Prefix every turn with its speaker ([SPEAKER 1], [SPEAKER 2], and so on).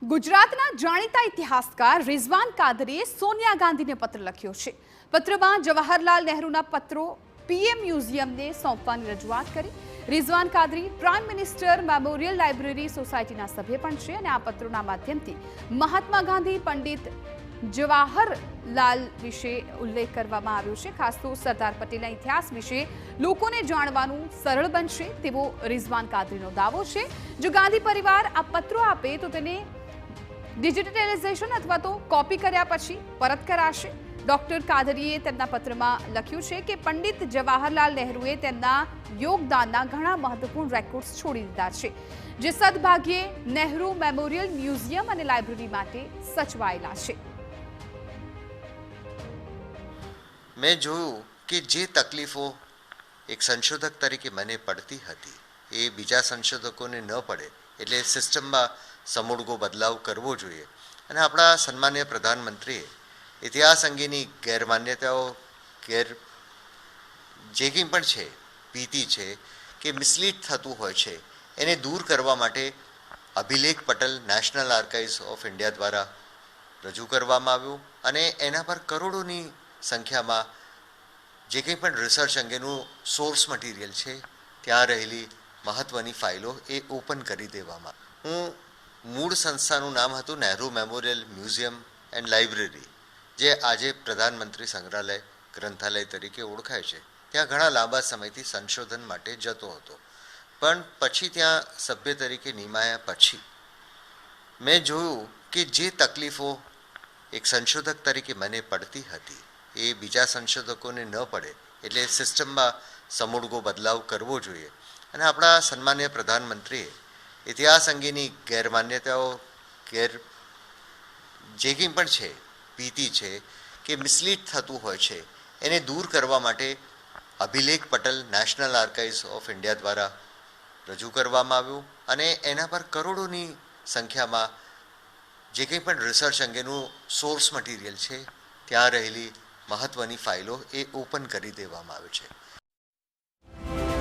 [SPEAKER 1] ગુજરાતના જાણીતા ઇતિહાસકાર રિઝવાન કાદરીએ સોનિયા ગાંધીને પત્ર લખ્યો છે. પત્રમાં જવાહરલાલ નહેરુના પત્રો પીએમ મ્યુઝિયમને સોંપવાની રજૂઆત કરી. Rizwan Kadri prime minister memorial library સોસાયટીના સભ્ય પણ છે અને આ પત્રોના માધ્યમથી મહાત્મા ગાંધી, પંડિત જવાહરલાલ વિશે ઉલ્લેખ કરવામાં આવ્યો છે. ખાસ તો સરદાર પટેલના ઇતિહાસ વિશે લોકોને જાણવાનું સરળ બનશે તેવો રિઝવાન કાદરીનો દાવો છે. જો ગાંધી પરિવાર આ પત્રો આપે તો તેને ડિજિટલાઇઝેશન અથવા તો કોપી કર્યા પછી પરત કરાશે. ડોક્ટર કાદરીએ તેમના પત્રમાં લખ્યું છે કે પંડિત જવાહરલાલ નહેરુએ તેમના યોગદાનના ઘણા મહત્વપૂર્ણ રેકોર્ડ્સ છોડી દીધા છે, જે સદભાગ્યે નહેરુ મેમોરિયલ મ્યુઝિયમ અને લાઇબ્રેરી માટે સચવાયેલા છે.
[SPEAKER 2] મેં જોયું કે જે તકલીફો એક સંશોધક તરીકે મને પડતી હતી એ બીજા સંશોધકોને ન પડે એટલે સિસ્ટમમાં સમૂળગો બદલાવ કરવો જોઈએ. અને આપણા સન્માનીય પ્રધાનમંત્રીએ ઇતિહાસ અંગેની ગેરમાન્યતાઓ જે કંઈ પણ છે, ભીતિ છે કે મિસલીડ થતું હોય છે એને દૂર કરવા માટે અભિલેખ પટલ નેશનલ આર્કાઇવ્સ ઓફ ઇન્ડિયા દ્વારા રજૂ કરવામાં આવ્યું અને એના પર કરોડોની સંખ્યામાં જે કંઈ પણ રિસર્ચ અંગેનું સોર્સ મટીરિયલ છે ત્યાં રહેલી મહત્ત્વની ફાઇલો એ ઓપન કરી દેવામાં. મૂળ સંસ્થાનું નામ હતું Nehru memorial museum and library, જે આજે પ્રધાનમંત્રી સંગ્રહાલય ગ્રંથાલય તરીકે ઓળખાય છે. ત્યાં ઘણા લાંબા સમયથી સંશોધન માટે જતો હતો, પણ પછી ત્યાં સભ્ય તરીકે નિમાયા પછી મેં જોયું કે જે તકલીફો એક સંશોધક તરીકે મને પડતી હતી એ બીજા સંશોધકોને ન પડે એટલે સિસ્ટમમાં સમૂળગો બદલાવ કરવો જોઈએ. અને આપણા સન્માનીય પ્રધાનમંત્રીએ ઇતિહાસ અંગેની ગેરમાન્યતાઓ જે કંઈ પણ છે, ભીતિ છે કે મિસલીડ થતું હોય છે એને દૂર કરવા માટે અભિલેખ પટલ નેશનલ આર્કાઇવ્સ ઓફ ઇન્ડિયા દ્વારા રજૂ કરવામાં આવ્યું અને એના પર કરોડોની સંખ્યામાં જે કંઈ પણ રિસર્ચ અંગેનું સોર્સ મટીરિયલ છે ત્યાં રહેલી મહત્ત્વની ફાઇલો એ ઓપન કરી દેવામાં આવે છે.